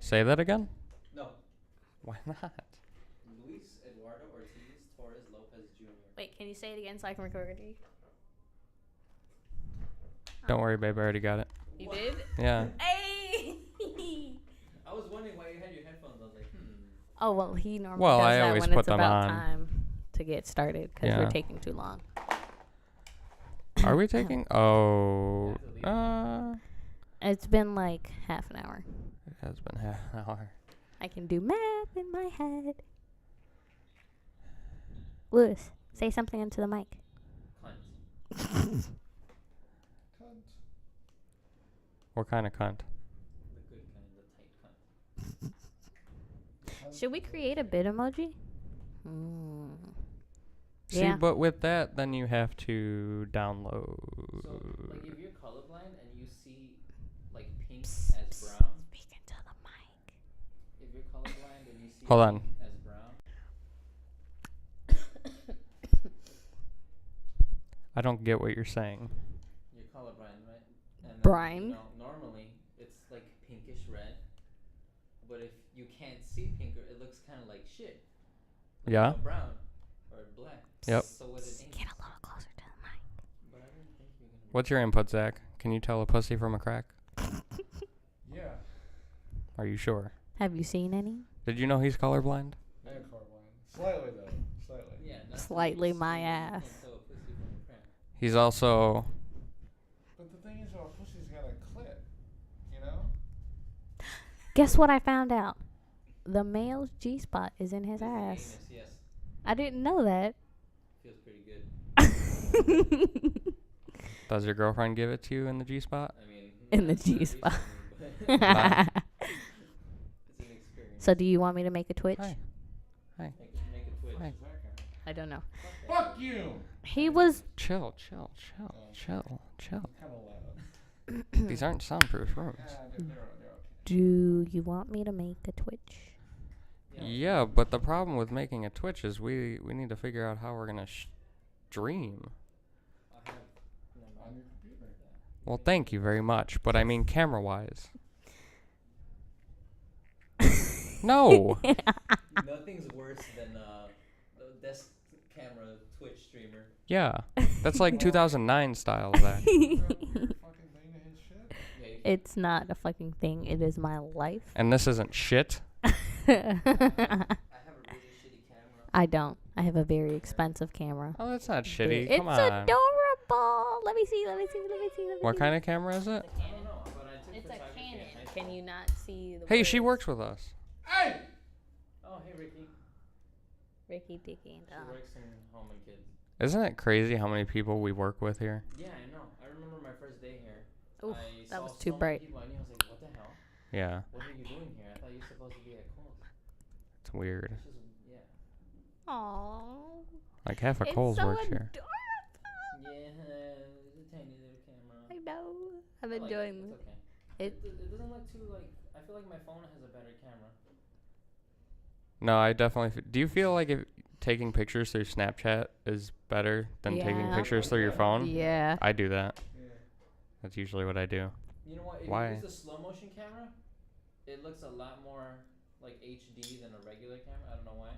Say that again? No. Why not? Luis Eduardo Ortiz Torres Lopez Jr. Wait, can you say it again so I can record it? Don't worry, babe. I already got it. You did? Yeah. Hey! I was wondering why you had your headphones. I was like, Oh, well, he normally Well, does I that always when put it's them about on. time to get started because Yeah. we're taking too long. Are we taking? Oh. It's been like half an hour. It has been half an hour. I can do math in my head. Lewis, say something into the mic. cunt. What kind of cunt? The good kind, the tight cunt. Should we create a bit emoji? See, Yeah. but with that, then you have to download. So, like, if you're colorblind and you see, like, pink Psst, as psst. brown. Speak into the mic. If you're colorblind and you see Hold on. pink as brown. I don't get what you're saying. You're colorblind, right? And then, Brian? You know, normally it's like pinkish red, but if you can't see pink, it looks kind of like shit. Like, Yeah. you know, brown or black. Yep. So what it ain't. Get a little closer to the mic. But I didn't think you were gonna. What's your input, Zach? Can you tell a pussy from a crack? Yeah, Are you sure? Have you seen any? Did you know he's colorblind? I am colorblind. Slightly though, slightly. Yeah. not Slightly you my see, ass. You can't tell a pussy from a crack. He's also. But the thing is, our pussy's got a clit, you know? Guess what I found out? The male's G-spot is in his It's an ass. anus, yes. I didn't know that. Feels pretty good. Does your girlfriend give it to you in the G spot? I mean. In the not G-spot. recently, but Not- it's an experience. So do you want me to make a Twitch? Hi. Make a twitch. Hi. I don't know. Fuck you! He was... Chill. Oh. Chill. Kind of loud. These aren't soundproof rooms. They're okay. Do you want me to make a Twitch? Yeah, but the problem with making a Twitch is we need to figure out how we're gonna stream. I have. No, On your computer. Well, thank you very much, but I mean camera-wise. No. Nothing's worse than the desk camera Twitch streamer. Yeah, that's like 2009 style of that. Fucking thing to his shit? Yeah, you It's not a fucking thing. It is my life. And this isn't shit. I have a really shitty camera. I don't. I have a very expensive camera. Oh, that's not shitty. It's Come on. adorable. Let me see. What kind of camera is it? I don't know, but I took It's a photography in Canon. high Can school. you not see the Hey, she words? works with us. Hey! Oh, hey Ricky. Ricky, Dicky, and She works in Home and Kids. Isn't it crazy how many people we work with here? Yeah, I know. I remember my first day here. Oof, I that saw was so too many bright. people I knew. I was like, what the hell? Yeah, What are you doing here? I thought you were supposed to be at Kohl's. it's weird. It's just, yeah. Aww. Like half of It's Coles so works here. adorable. Yeah, it's a tiny little camera. I know. I'm I like enjoying it. this. It's okay. It- It doesn't look too like. I feel like my phone has a better camera. No, I definitely. Do you feel like if taking pictures through Snapchat is better than taking Yeah. pictures through your phone? Yeah. I do that. Yeah. That's usually what I do. You know what? If Why? you use the slow motion camera, it looks a lot more like HD than a regular camera. I don't know why.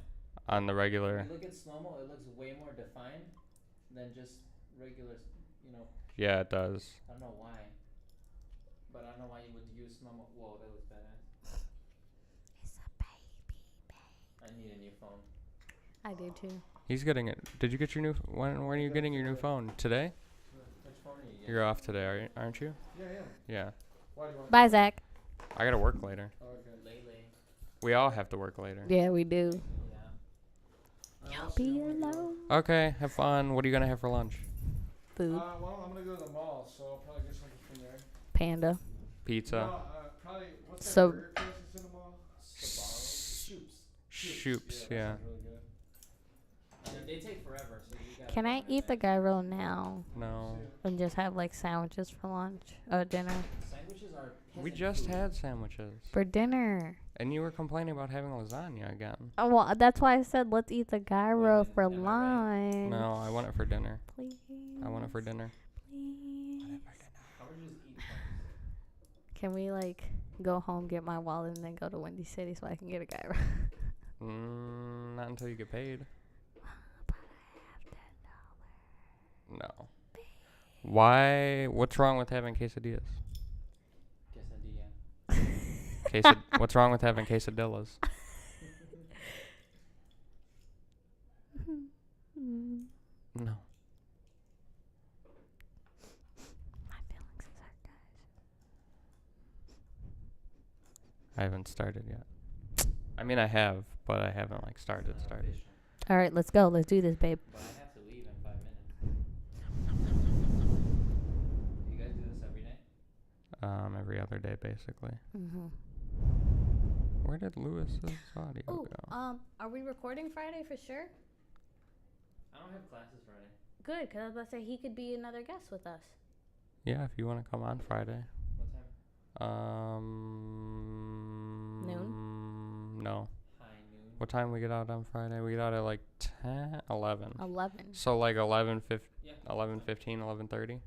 On the When regular. you look at slow mo, it looks way more defined than just regular. You know, Yeah, it does. I don't know why. But I don't know why you would use slow mo. Whoa, that was badass. It's a baby. I need a new phone. I do too. He's getting it. Did you get your new? When are you getting your new phone? Today? Which phone are you getting? You're off today, aren't you? Yeah. Yeah. Why do you want Bye, Zach. I gotta work later. Oh, okay. Lele. We all have to work later. Yeah, we do. Yeah. You'll be alone. Okay, have fun. What are you gonna have for lunch? Food. Well, I'm gonna go to the mall, so I'll probably get something from there. Panda. Pizza. No, probably, what's that So- burger place that's in the mall? Shoops, that yeah. sounds really good. They take forever, so you gotta. Can I eat the gyro now No. and just have like sandwiches for lunch? Dinner. Sandwiches are. We peasant just food. had sandwiches. For dinner. And you were complaining about having lasagna again. Oh, well, that's why I said let's eat the gyro Wait, for am I right? lunch. No, I want it for dinner. Please. I want it for dinner. Please. How would you just eat one? Can we like go home, get my wallet, and then go to Windy City so I can get a gyro. Not until you get paid. But I have $10. No. Why? What's wrong with having quesadillas? Quesadilla. What's wrong with having quesadillas? No. My feelings is hurt, guys. I haven't started yet. I mean, I have, but I haven't like started. All right, let's go. Let's do this, babe. But I have to leave in 5 minutes. Do you guys do this every day? Every other day basically. Mm-hmm. Where did Lewis's audio Oh, go? are we recording Friday for sure? I don't have classes Friday. Good, because I was about to say he could be another guest with us. Yeah, if you want to come on Friday. What time? No. High noon. What time we get out on Friday? We get out at like 10, 11. 11. So like 11, Yeah. 11:15, 11:30.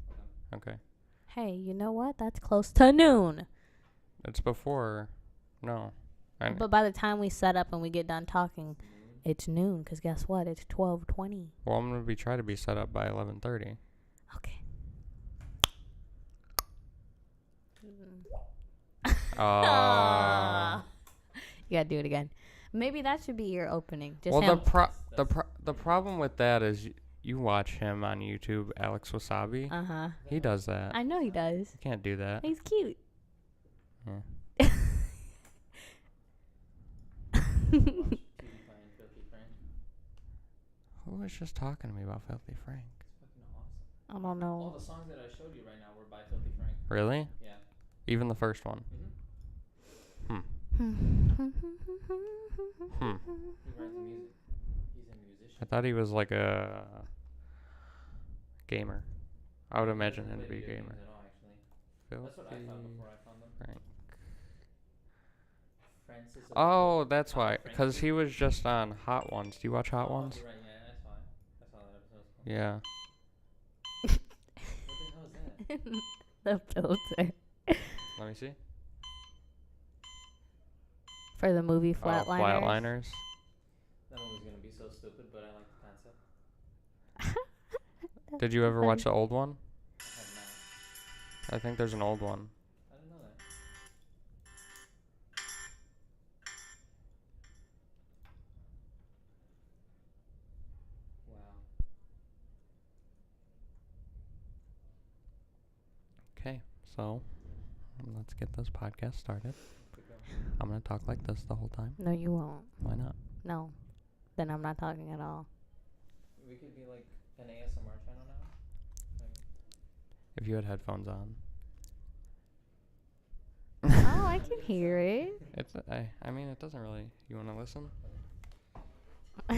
Okay. Hey, you know what? That's close to noon. It's before. No. But by the time we set up and we get done talking, Noon. it's noon. Because guess what? It's 12:20. Well, I'm gonna try to be set up by 11:30. Okay. You gotta do it again. Maybe that should be your opening. Just Well, him. the problem with that is you watch him on YouTube, Alex Wasabi. Uh-huh. He does that. I know he does. You can't do that. He's cute. Yeah. Who was just talking to me about Filthy Frank? It's fucking awesome. I don't All know. the songs that I showed you right now were by Filthy Frank. Really? Yeah. Even the first one? Mm-hmm. Hmm. He writes music. He's a musician. I thought he was like a gamer. I would imagine He him doesn't to be a play video gamer. games at all, actually. Filthy That's what I thought before I found them. Frank. Francis of the Oh, Field. that's why. Frank Because he was just on Hot Ones. Do you watch Hot Oh, Ones? you're right. Yeah, I saw it. I saw that episode. Yeah. What the hell is that? The filter. Let me see. For the movie Oh, Flatliners. Flatliners. That movie's gonna be so stupid, but I like the concept. Did you ever Funny. watch the old one? I have not. I think there's an old one. I didn't know that. Wow. Okay, so let's get this podcast started. Keep going. I'm gonna talk like this the whole time. No, you won't. Why not? No. Then I'm not talking at all. We could be like an ASMR channel now. Like, If you had headphones on. Oh, I can hear it. It's I mean it doesn't really. You wanna listen? My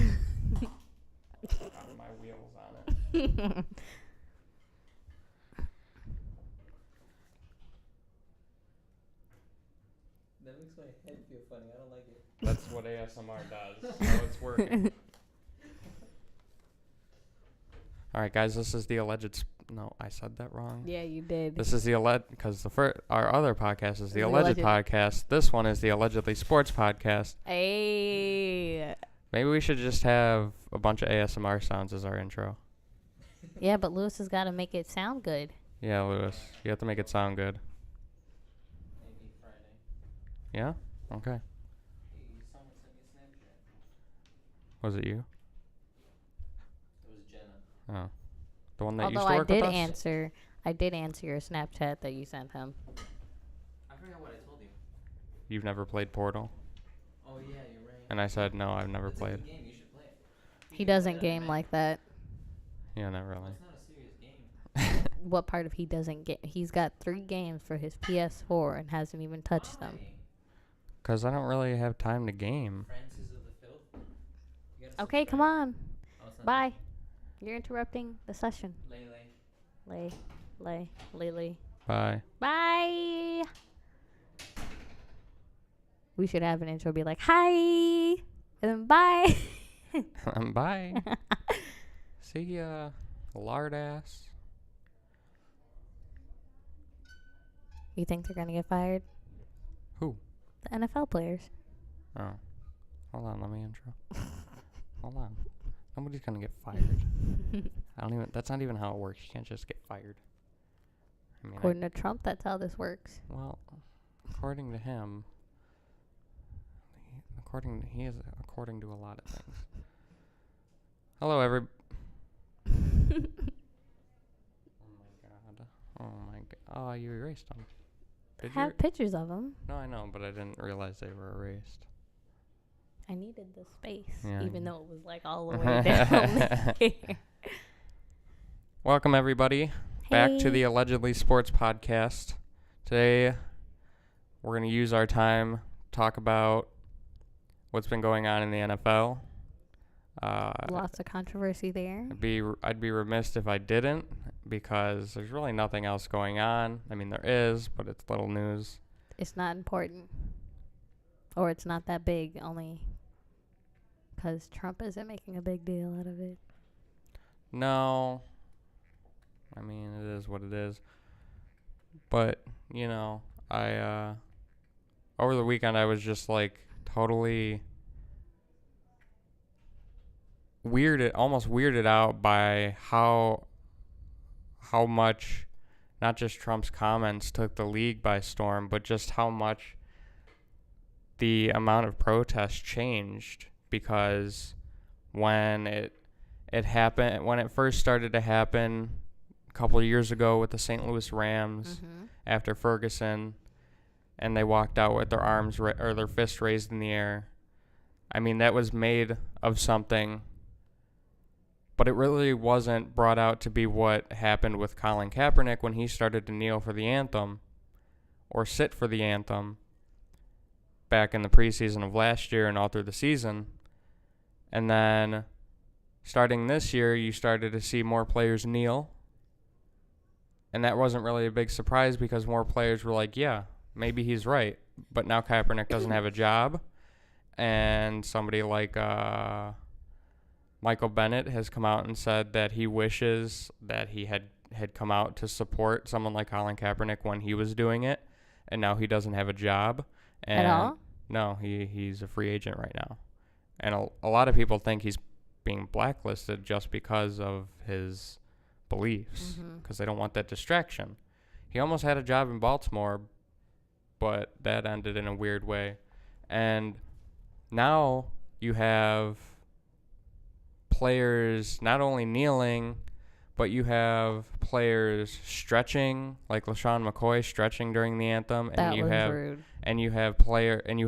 wheels on it. that makes my head feel funny. I don't like it. That's what ASMR does. So it's working. All right, guys. This is the alleged. No, I said that wrong. Yeah, you did. This is the alleged because our other podcast is the The alleged alleged. podcast. This one is the allegedly sports podcast. Hey. Maybe we should just have a bunch of ASMR sounds as our intro. Yeah, but Lewis has got to make it sound good. Yeah, Lewis, you have to make it sound good. Maybe Friday. Yeah. Okay. Hey, someone sent me a Snapchat. Was it you? It was Jenna. Oh, the one that Although used to I work did with us. I did answer your Snapchat that you sent him. I forgot what I told you. You've never played Portal, Oh yeah, you're right. and I said no, I've never It's a played. good game. You should play it. He doesn't game like that. Yeah, not Well, really. it's not a serious game. What part of he doesn't get? He's got 3 games for his PS4 and hasn't even touched them. Why? Cause I don't really have time to game. Francis of the Filth. You gotta Okay, come subscribe. on. Oh, it's not Bye. You're interrupting the session. Lele. Lily. Bye. Bye. We should have an intro be like, hi. And then bye. Bye. See ya, lard ass. You think they're going to get fired? Who? The NFL players. Oh. Hold on, let me intro. Hold on. Nobody's gonna get fired. That's not even how it works. You can't just get fired. I mean, According to Trump, that's how this works. well, according to him, he is according to a lot of things. Hello, Oh my god. Oh my god. Oh, you erased them. Did you? Have pictures of them. No, I know, but I didn't realize they were erased. I needed the space, Yeah, even you- though it was like all the way down there. Welcome, everybody, back to Hey. the Allegedly Sports Podcast. Today, we're going to use our time to talk about what's been going on in the NFL. Lots of controversy there. I'd be remiss if I didn't, because there's really nothing else going on. I mean, there is, but it's little news. It's not important. Or it's not that big, only because Trump isn't making a big deal out of it. No. I mean, it is what it is. But, you know, over the weekend I was just like totally almost weirded out by how much not just Trump's comments took the league by storm, but just how much the amount of protest changed, because when it first started to happen a couple of years ago with the St. Louis Rams after Ferguson, and they walked out with their arms or their fists raised in the air. I mean, that was made of something, but it really wasn't brought out to be what happened with Colin Kaepernick when he started to kneel for the anthem or sit for the anthem back in the preseason of last year and all through the season. And then starting this year, you started to see more players kneel. And that wasn't really a big surprise, because more players were like, yeah, maybe he's right. But now Kaepernick doesn't have a job. And somebody like Michael Bennett has come out and said that he wishes that he had come out to support someone like Colin Kaepernick when he was doing it. And now he doesn't have a job. And At all? No, he's a free agent right now. And a lot of people think he's being blacklisted just because of his beliefs, because they don't want that distraction. He almost had a job in Baltimore, but that ended in a weird way. And now you have players not only kneeling, but you have players stretching, like LaShawn McCoy stretching during the anthem, and That you was have rude. and you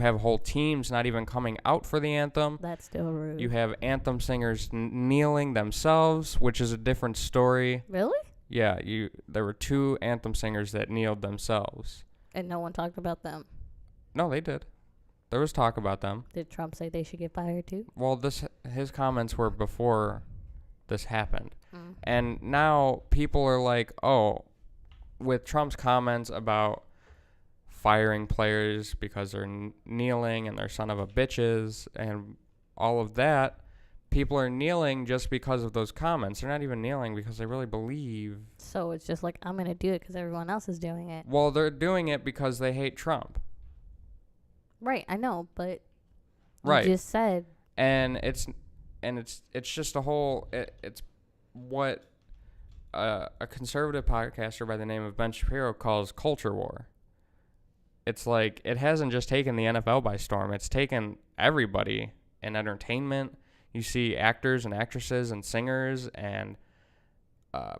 have whole teams not even coming out for the anthem. That's still rude. You have anthem singers kneeling themselves, which is a different story. Really? Yeah, there were 2 anthem singers that kneeled themselves. And no one talked about them. No, they did. There was talk about them. Did Trump say they should get fired too? Well, his comments were before this happened. And now people are like, oh, with Trump's comments about firing players because they're kneeling and they're son of a bitches and all of that, people are kneeling just because of those comments. They're not even kneeling because they really believe. So it's just like, I'm going to do it because everyone else is doing it. Well, they're doing it because they hate Trump. Right, I know, but Right. you just said. And it's just a whole, it's what a conservative podcaster by the name of Ben Shapiro calls culture war. It's like, it hasn't just taken the NFL by storm. It's taken everybody in entertainment. You see actors and actresses and singers and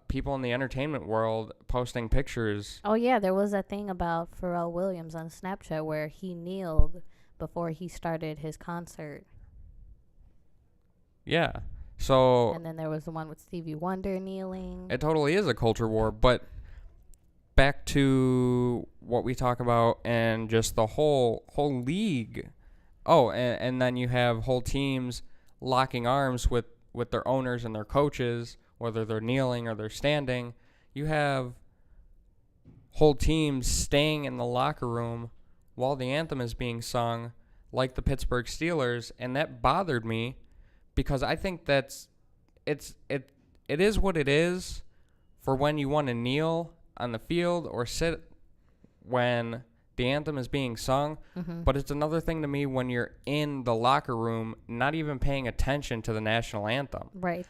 people in the entertainment world posting pictures. Oh, yeah, there was that thing about Pharrell Williams on Snapchat where he kneeled before he started his concert. Yeah. So And then there was the one with Stevie Wonder kneeling. it totally is a culture war. But back to what we talk about and just the whole league. Oh, and then you have whole teams locking arms with their owners and their coaches, whether they're kneeling or they're standing. You have whole teams staying in the locker room while the anthem is being sung, like the Pittsburgh Steelers, and that bothered me, because I think it is what it is for when you want to kneel on the field or sit when the anthem is being sung, but it's another thing to me when you're in the locker room not even paying attention to the national anthem. Right.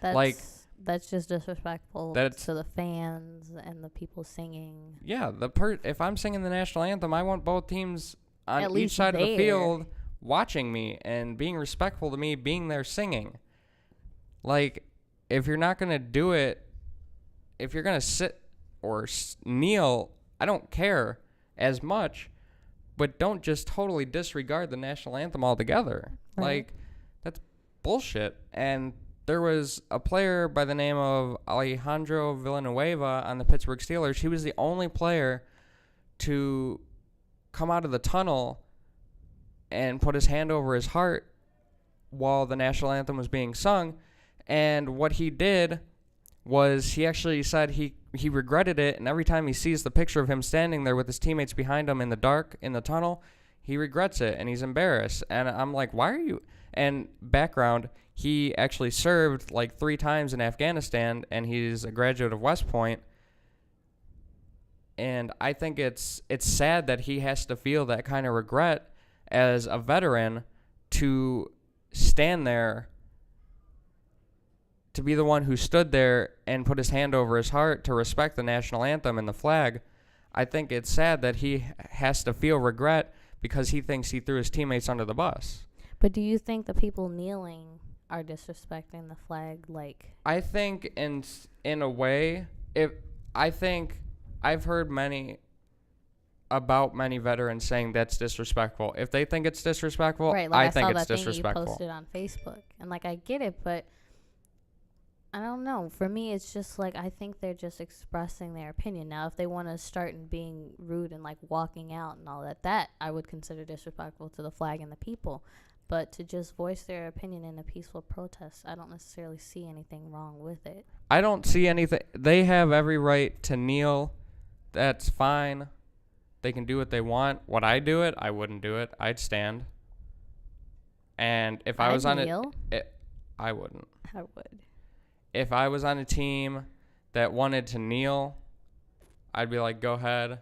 That's just disrespectful to the fans and the people singing. Yeah, if I'm singing the national anthem, I want both teams on At each least side of the there. field watching me and being respectful to me, being there singing. Like, if you're not going to do it, if you're going to sit or kneel, I don't care as much, but don't just totally disregard the national anthem altogether. Right. Like, that's bullshit. And there was a player by the name of Alejandro Villanueva on the Pittsburgh Steelers. He was the only player to come out of the tunnel and put his hand over his heart while the national anthem was being sung. And what he did was he actually said he regretted it, and every time he sees the picture of him standing there with his teammates behind him in the dark in the tunnel, he regrets it, and he's embarrassed. And I'm like, why are you... And background, he actually served like 3 times in Afghanistan, and he's a graduate of West Point. And I think it's sad that he has to feel that kind of regret as a veteran to stand there, to be the one who stood there and put his hand over his heart to respect the national anthem and the flag. I think it's sad that he has to feel regret because he thinks he threw his teammates under the bus. But do you think the people kneeling are disrespecting the flag? Like, I think in a way, I've heard many veterans saying that's disrespectful. If they think it's disrespectful, right, like I think it's that disrespectful. Thing you posted on Facebook, and like I get it, but I don't know. For me, it's just like I think they're just expressing their opinion. Now, if they want to start and being rude and like walking out and all that I would consider disrespectful to the flag and the people. But to just voice their opinion in a peaceful protest, I don't necessarily see anything wrong with it. I don't see anything. They have every right to kneel. That's fine. They can do what they want. Would I do it? I wouldn't do it. I'd stand. And if I was on it, I wouldn't. I would. If I was on a team that wanted to kneel, I'd be like, go ahead.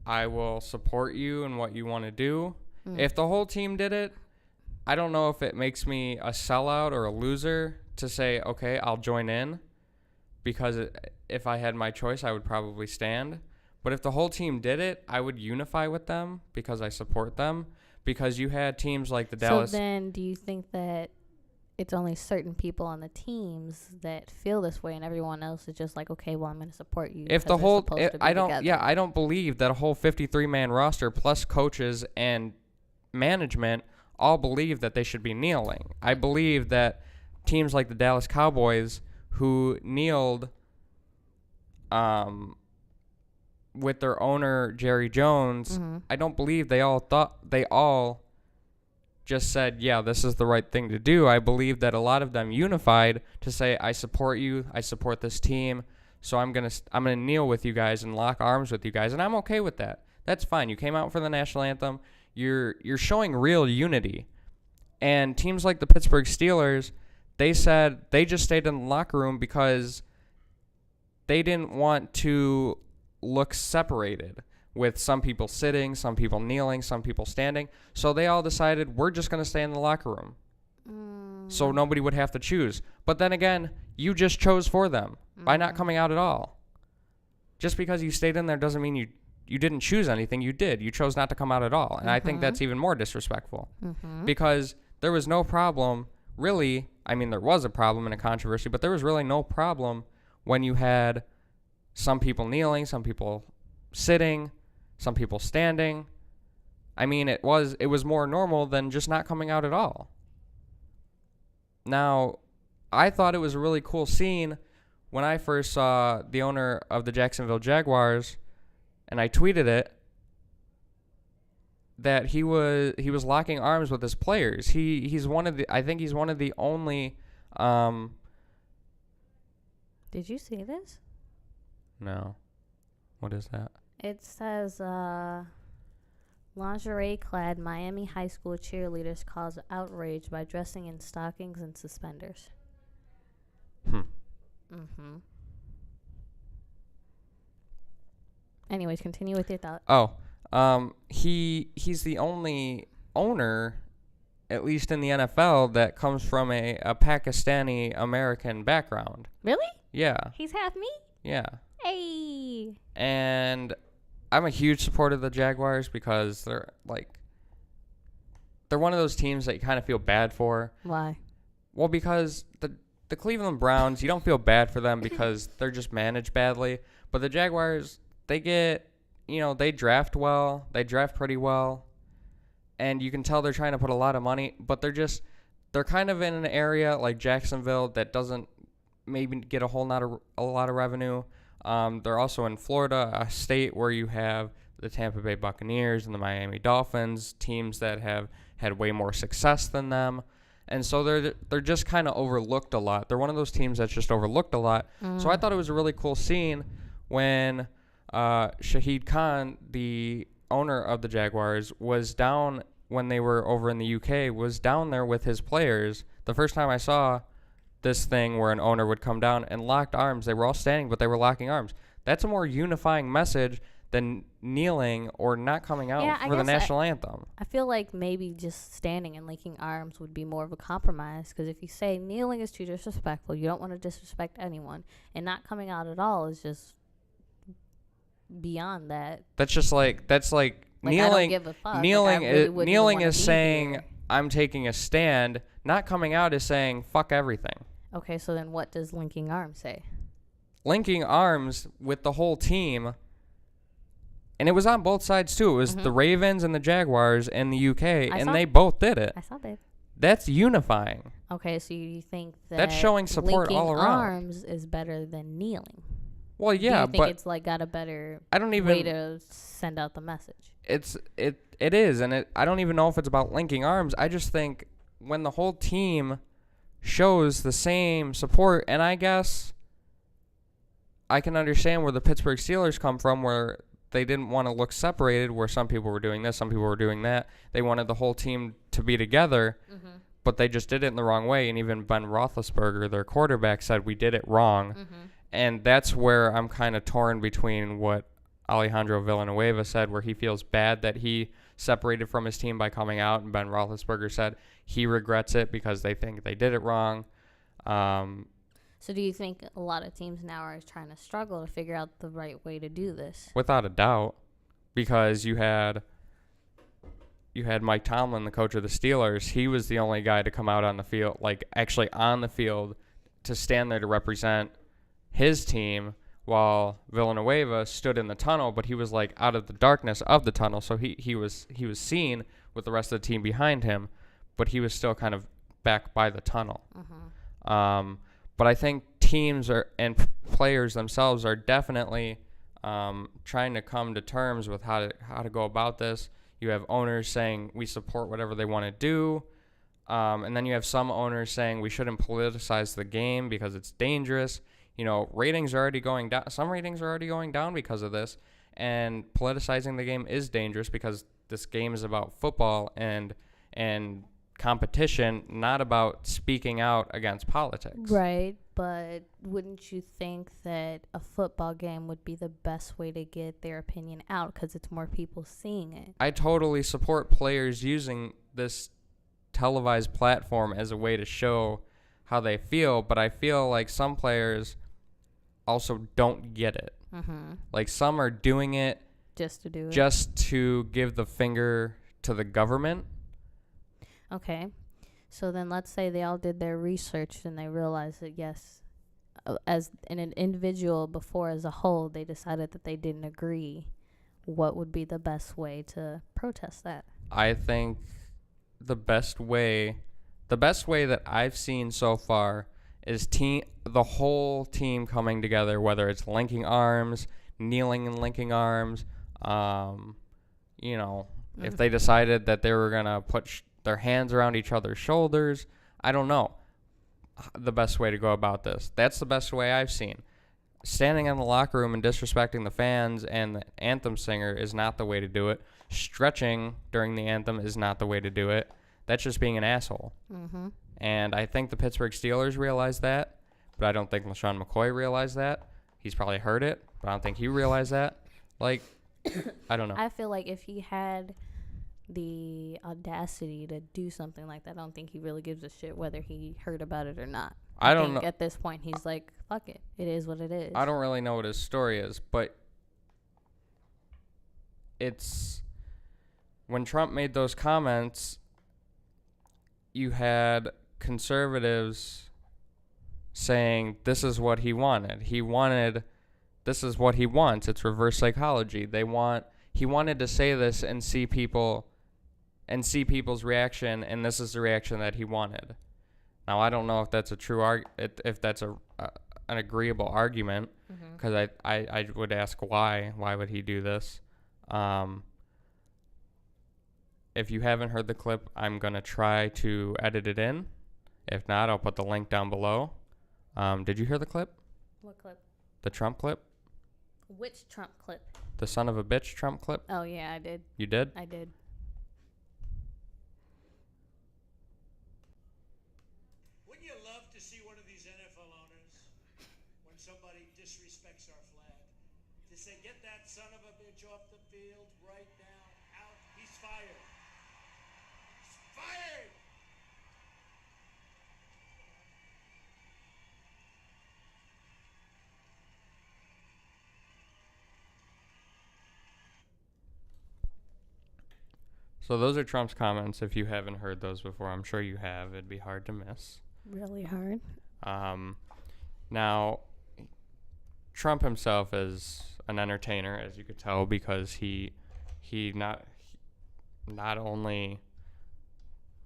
I will support you in what you want to do. If the whole team did it, I don't know if it makes me a sellout or a loser to say, okay, I'll join in, because if I had my choice, I would probably stand. But if the whole team did it, I would unify with them because I support them, because you had teams like the Dallas. So then do you think that it's only certain people on the teams that feel this way and everyone else is just like, okay, well, I'm going to support you? If the whole, I don't believe that a whole 53-man roster plus coaches and management all believe that they should be kneeling. I believe that teams like the Dallas Cowboys, who kneeled with their owner Jerry Jones, I don't believe they all just said, yeah, this is the right thing to do. I believe that a lot of them unified to say, I support you, I support this team, so I'm gonna kneel with you guys and lock arms with you guys, and I'm okay with that. That's fine. You came out for the national anthem. You're showing real unity. And teams like the Pittsburgh Steelers, they said they just stayed in the locker room because they didn't want to look separated, with some people sitting, some people kneeling, some people standing. So they all decided, we're just going to stay in the locker room. So nobody would have to choose. But then again, you just chose for them by not coming out at all. Just because you stayed in there doesn't mean you didn't choose anything. You did. You chose not to come out at all. And I think that's even more disrespectful. Because there was no problem, really. I mean, there was a problem and a controversy, but there was really no problem when you had some people kneeling, some people sitting, some people standing. I mean, it was more normal than just not coming out at all. Now, I thought it was a really cool scene when I first saw the owner of the Jacksonville Jaguars, and I tweeted it, that he was locking arms with his players. He's one of the only. Did you see this? No. What is that? It says lingerie-clad Miami high school cheerleaders cause outrage by dressing in stockings and suspenders. Anyways, continue with your thought. He's the only owner, at least in the NFL, that comes from a Pakistani American background. Really? Yeah. He's half me? Yeah. Hey. And I'm a huge supporter of the Jaguars because they're one of those teams that you kind of feel bad for. Why? Well, because the Cleveland Browns, you don't feel bad for them because they're just managed badly. But the Jaguars, they draft well. They draft pretty well. And you can tell they're trying to put a lot of money. But they're kind of in an area like Jacksonville that doesn't maybe get a lot of revenue. They're also in Florida, a state where you have the Tampa Bay Buccaneers and the Miami Dolphins, teams that have had way more success than them. And so they're just kind of overlooked a lot. They're one of those teams that's just overlooked a lot. So I thought it was a really cool scene when Shahid Khan, the owner of the Jaguars, was down when they were over in the UK, was down there with his players. The first time I saw this thing where an owner would come down and locked arms. They were all standing, but they were locking arms. That's a more unifying message than kneeling or not coming out for the national anthem. I feel like maybe just standing and linking arms would be more of a compromise, because if you say kneeling is too disrespectful, you don't want to disrespect anyone, and not coming out at all is just beyond that. That's like kneeling. I don't give a fuck. Kneeling is saying I'm taking a stand. Not coming out is saying fuck everything. Okay, so then what does linking arms say? Linking arms with the whole team. And it was on both sides, too. It was the Ravens and the Jaguars and the UK, and they both did it. I saw that. That's unifying. Okay, so you think that's showing support all around. Linking arms is better than kneeling? Well, yeah, Do you think it's got a better way to send out the message? It is, and I don't even know if it's about linking arms. I just think when the whole team shows the same support, and I guess I can understand where the Pittsburgh Steelers come from, where they didn't want to look separated, where some people were doing this, some people were doing that. They wanted the whole team to be together, but they just did it in the wrong way. And even Ben Roethlisberger, their quarterback, said we did it wrong. And that's where I'm kind of torn between what Alejandro Villanueva said, where he feels bad that he separated from his team by coming out, and Ben Roethlisberger said he regrets it because they think they did it wrong. So do you think a lot of teams now are trying to struggle to figure out the right way to do this? Without a doubt, because you had Mike Tomlin, the coach of the Steelers. He was the only guy to come out on the field, like actually on the field, to stand there to represent his team, while Villanueva stood in the tunnel, but he was like out of the darkness of the tunnel, so he was seen with the rest of the team behind him, but he was still kind of back by the tunnel. But I think teams and players themselves are definitely trying to come to terms with how to go about this. You have owners saying we support whatever they want to do, and then you have some owners saying we shouldn't politicize the game because it's dangerous. Ratings are already going down. Some ratings are already going down because of this, and politicizing the game is dangerous because this game is about football and competition, not about speaking out against politics. Right, but wouldn't you think that a football game would be the best way to get their opinion out because it's more people seeing it? I totally support players using this televised platform as a way to show how they feel, but I feel like some players also don't get it. Like some are doing it just to give the finger to the government. Okay, so then let's say they all did their research and they realized that yes, as an individual before as a whole, they decided that they didn't agree. What would be the best way to protest that? I think the best way that I've seen so far is the whole team coming together, whether it's linking arms, kneeling and linking arms. If they decided that they were going to put their hands around each other's shoulders, I don't know the best way to go about this. That's the best way I've seen. Standing in the locker room and disrespecting the fans and the anthem singer is not the way to do it. Stretching during the anthem is not the way to do it. That's just being an asshole. And I think the Pittsburgh Steelers realized that, but I don't think LaShawn McCoy realized that. He's probably heard it, but I don't think he realized that. Like, I don't know. I feel like if he had the audacity to do something like that, I don't think he really gives a shit whether he heard about it or not. I don't think know. at this point he's like, fuck it. It is what it is. I don't really know what his story is, but it's when Trump made those comments, you had conservatives saying this is what he wanted. This is what he wants. It's reverse psychology. He wanted to say this and see people's reaction, and this is the reaction that he wanted. Now, I don't know if that's a true if that's an agreeable argument, because I would ask why would he do this. If you haven't heard the clip, I'm going to try to edit it in. If not, I'll put the link down below. Did you hear the clip? What clip? The Trump clip? Which Trump clip? The son of a bitch Trump clip? Oh, yeah, I did. You did? I did. Wouldn't you love to see one of these NFL owners, when somebody disrespects our flag, to say, get that son of a bitch off the field right now, out, he's fired. He's fired! So those are Trump's comments. If you haven't heard those before, I'm sure you have. It'd be hard to miss. Really hard. Now, Trump himself is an entertainer, as you could tell, because he not only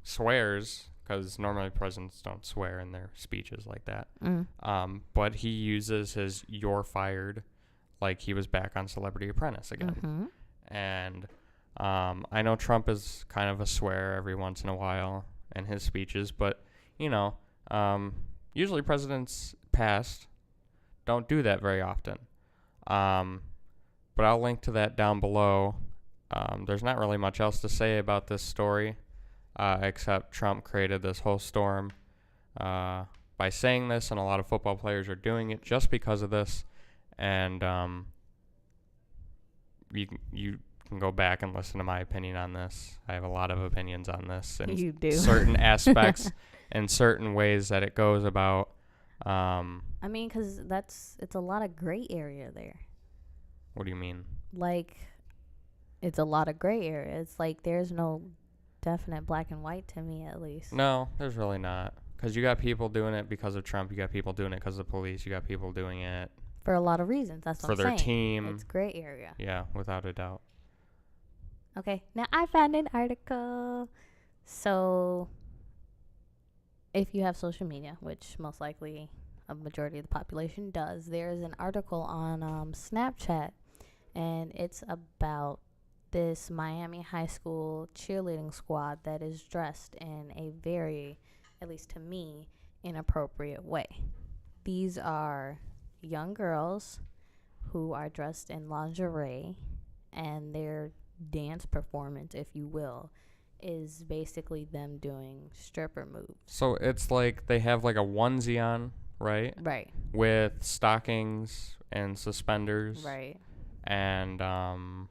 swears, because normally presidents don't swear in their speeches like that, but he uses his "you're fired" like he was back on Celebrity Apprentice again. And I know Trump is kind of a swear every once in a while in his speeches, but, usually presidents past don't do that very often. But I'll link to that down below. There's not really much else to say about this story, except Trump created this whole storm by saying this, and a lot of football players are doing it just because of this. And you can go back and listen to my opinion on this. I have a lot of opinions on this and You do. certain aspects and certain ways that it goes about. I mean, because it's a lot of gray area there. What do you mean? Like, it's a lot of gray area. It's like there's no definite black and white to me, at least. No, there's really not. Because you got people doing it because of Trump. You got people doing it because of the police. You got people doing it For a lot of reasons. That's what for I'm their saying. team. It's gray area. Yeah, without a doubt. Okay, now I found an article. So, if you have social media, which most likely a majority of the population does, there's an article on Snapchat, and it's about this Miami high school cheerleading squad that is dressed in a very, at least to me, inappropriate way. These are young girls who are dressed in lingerie, and their dance performance, if you will, is basically them doing stripper moves. So it's like they have like a onesie on, right? Right. With stockings and suspenders. Right. And very,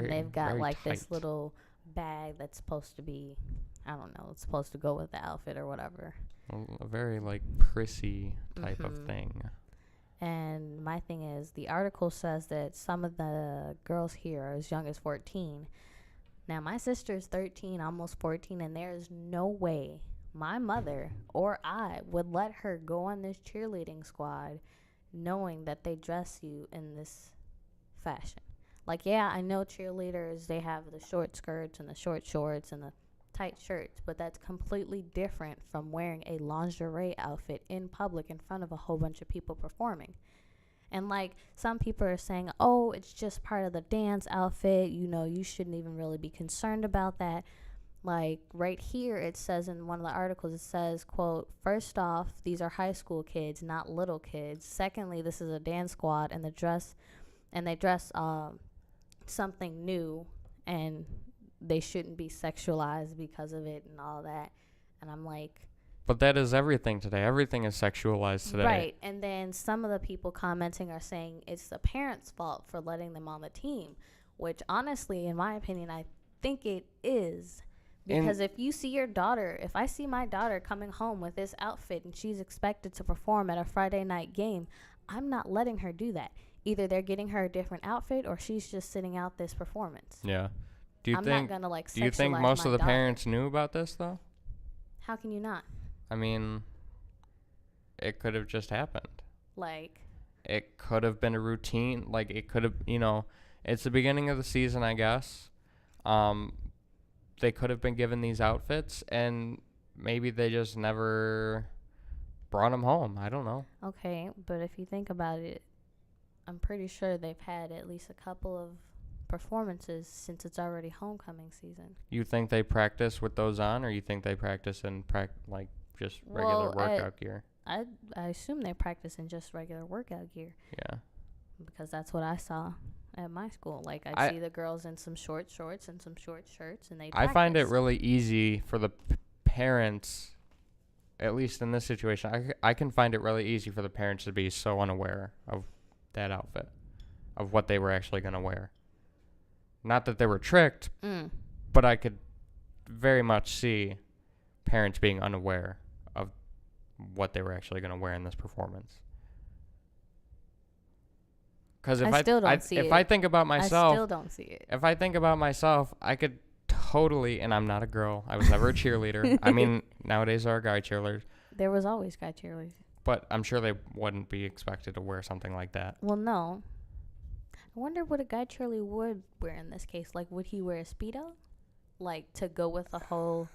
And they've got very like this tight. little bag that's supposed to be, I don't know, it's supposed to go with the outfit or whatever. A very like prissy type of thing. And my thing is, the article says that some of the girls here are as young as 14. Now, my sister's 13, almost 14, and there is no way my mother or I would let her go on this cheerleading squad knowing that they dress you in this fashion. Like, yeah, I know cheerleaders, they have the short skirts and the short shorts and the tight shirts, but that's completely different from wearing a lingerie outfit in public in front of a whole bunch of people performing. And like, some people are saying, oh, it's just part of the dance outfit, you know, you shouldn't even really be concerned about that. Like, right here it says in one of the articles, it says, quote, first off, these are high school kids, not little kids. Secondly, this is a dance squad, and they dress something new, and they shouldn't be sexualized because of it and all that. And I'm like, But that is everything today. Everything is sexualized today. right. And then some of the people commenting are saying it's the parents' fault for letting them on the team. which honestly, in my opinion, I think it is. And- Because if you see your daughter, if I see my daughter coming home with this outfit and she's expected to perform at a Friday night game, I'm not letting her do that. Either they're getting her a different outfit or she's just sitting out this performance. Yeah. Do you I'm think? not gonna like. Do you think sexualize most my of the daughter. parents knew about this though? How can you not? I mean, it could have just happened. Like, It could have been a routine. Like it could have, it's the beginning of the season, I guess. They could have been given these outfits, and maybe they just never brought them home. I don't know. okay, but if you think about it, I'm pretty sure they've had at least a couple of performances since it's already homecoming season. You think they practice with those on, or you think they practice in like just regular Well, workout gear? I assume they practice in just regular workout gear Yeah. because that's what I saw at my school. Like, I'd I- see the girls in some short shorts and some short shirts, and they. I find it practice. really easy for the parents, at least in this situation. I can find it really easy for the parents to be so unaware of that outfit, of what they were actually going to wear. Not that they were tricked, but I could very much see parents being unaware of what they were actually going to wear in this performance. Because if I still don't see if it. I think about I myself, still don't see it. if I think about myself, I could totally, and I'm not a girl. I was never a cheerleader. I mean, nowadays there are guy cheerleaders, There was always guy cheerleaders. but I'm sure they wouldn't be expected to wear something like that. Well, no. I wonder what a guy cheerleader would wear in this case. Like, would he wear a Speedo? Like, to go with the whole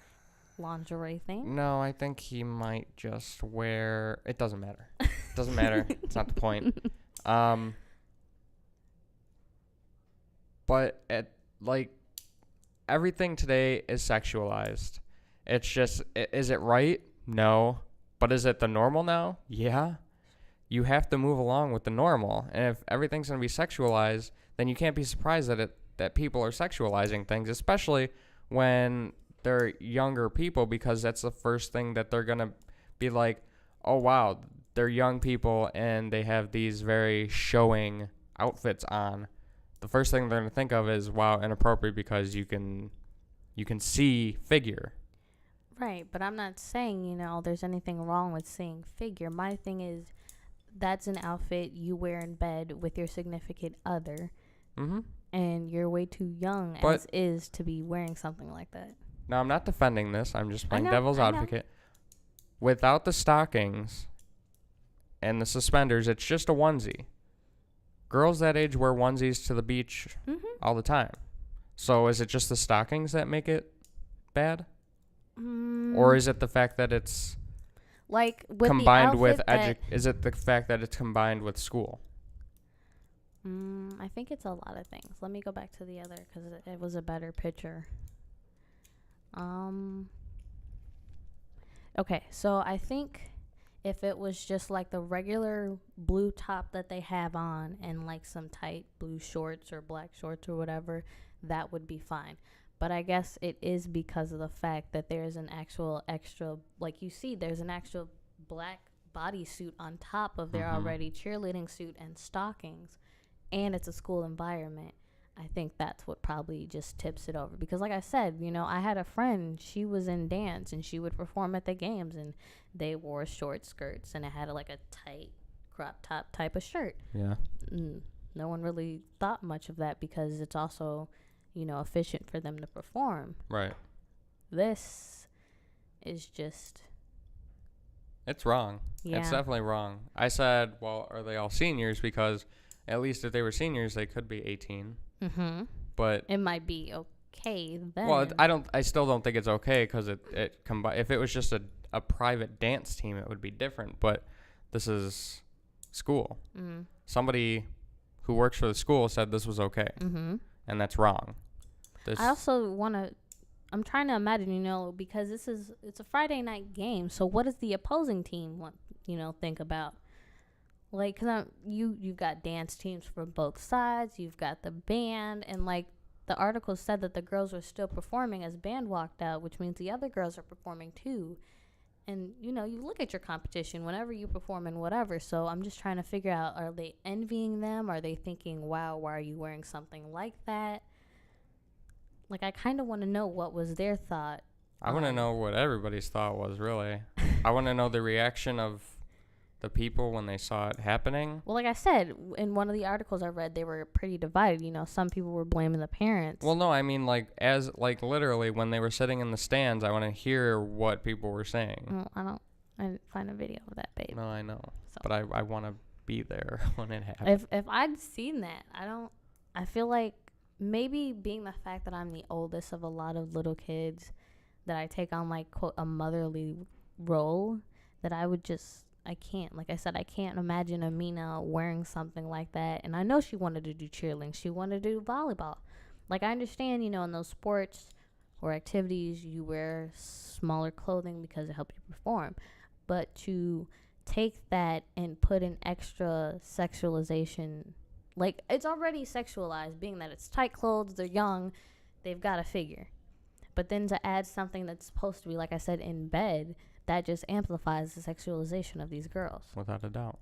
lingerie thing? No, I think he might just wear. It doesn't matter. Doesn't matter. It's not the point. But everything today is sexualized. It's just, is it right? No. But is it the normal now? Yeah. You have to move along with the normal. And if everything's going to be sexualized, then you can't be surprised that people are sexualizing things, especially when they're younger people, because that's the first thing that they're going to be like, oh, wow, they're young people and they have these very showing outfits on. The first thing they're going to think of is, wow, inappropriate, because you can see figure. Right, but I'm not saying, there's anything wrong with seeing figure. My thing is, that's an outfit you wear in bed with your significant other. Mm-hmm. And you're way too young But- as is to be wearing something like that. Now, I'm not defending this. I'm just playing know, devil's I know. advocate. Without the stockings and the suspenders, it's just a onesie. Girls that age wear onesies to the beach all the time. So is it just the stockings that make it bad? Or is it the fact that it's like with combined the with outfit is it the fact that it's combined with school? I think it's a lot of things. Let me go back to the other because it was a better picture. Okay, so I think if it was just like the regular blue top that they have on and like some tight blue shorts or black shorts or whatever, that would be fine. But I guess it is because of the fact that there's an actual extra, like you see, there's an actual black bodysuit on top of their already cheerleading suit and stockings, and it's a school environment. I think that's what probably just tips it over. Because like I said, I had a friend, she was in dance and she would perform at the games and they wore short skirts and it had like a tight crop top type of shirt. Yeah. No one really thought much of that because it's also, efficient for them to perform. Right. This is just... It's wrong. Yeah. It's definitely wrong. I said, well, are they all seniors? Because at least if they were seniors, they could be 18. Mm-hmm. But It might be okay then. well, I still don't think it's okay because if it was just a private dance team, it would be different. But this is school. Somebody who works for the school said this was okay, and that's wrong. I also I'm trying to imagine, because it's a Friday night game. So what does the opposing team want, think about? Like, cause you've got dance teams from both sides. You've got the band, and like the article said that the girls were still performing as band walked out, which means the other girls are performing too. And, you know, you look at your competition whenever you perform in whatever. So I'm just trying to figure out, are they envying them? Are they thinking, wow, why are you wearing something like that? Like, I kind of want to know what was their thought. I want to know what everybody's thought was, really. I want to know the reaction of the people when they saw it happening. Well, like I said, in one of the articles I read, they were pretty divided. You know, some people were blaming the parents. Well, no, I mean, like, literally, when they were sitting in the stands, I want to hear what people were saying. I didn't find a video of that, babe. No, I know. So. But I want to be there when it happens. If I'd seen that, I feel like maybe being the fact that I'm the oldest of a lot of little kids, that I take on, like, quote, a motherly role, that I can't. Like I said, I can't imagine Amina wearing something like that. And I know she wanted to do cheerleading. She wanted to do volleyball. Like, I understand, you know, in those sports or activities, you wear smaller clothing because it helps you perform. But to take that and put an extra sexualization, like, it's already sexualized, being that it's tight clothes, they're young, they've got a figure. But then to add something that's supposed to be, like I said, in bed, that just amplifies the sexualization of these girls. Without a doubt.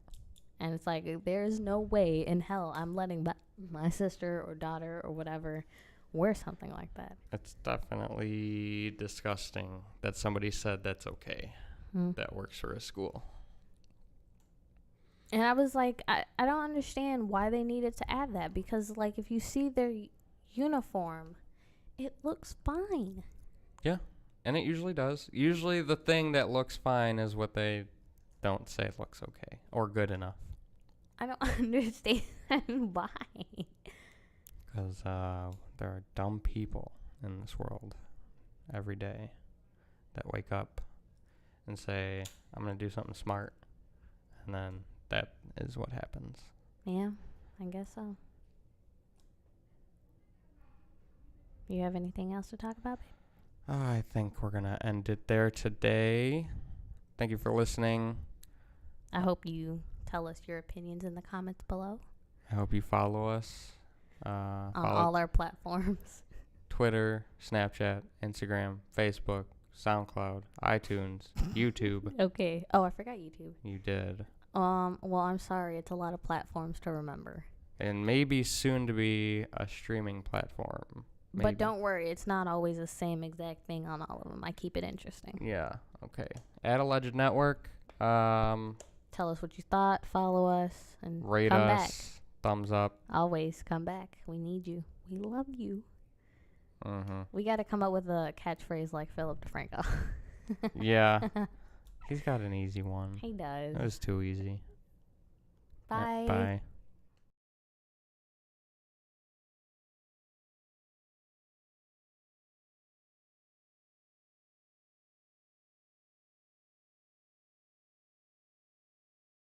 And it's like, there's no way in hell I'm letting my sister or daughter or whatever wear something like that. It's definitely disgusting that somebody said that's okay. That works for a school. And I was like, I don't understand why they needed to add that, because, like, if you see their uniform, it looks fine. Yeah, and it usually does. Usually the thing that looks fine is what they don't say looks okay or good enough. I don't understand why. Because there are dumb people in this world every day that wake up and say, I'm going to do something smart. And then that is what happens. Yeah, I guess so. You have anything else to talk about, babe? I think we're going to end it there today. Thank you for listening. I hope you tell us your opinions in the comments below. I hope you follow us. On all our platforms. Twitter, Snapchat, Instagram, Facebook, SoundCloud, iTunes, YouTube. Okay. Oh, I forgot YouTube. You did. Well, I'm sorry. It's a lot of platforms to remember. And maybe soon to be a streaming platform. Maybe. But don't worry. It's not always the same exact thing on all of them. I keep it interesting. Yeah. Okay. At Alleged Network. Tell us what you thought. Follow us. And rate come us. back. Thumbs up. Always come back. We need you. We love you. Mm-hmm. We got to come up with a catchphrase like Philip DeFranco. Yeah. He's got an easy one. He does. That was too easy. Bye. Bye.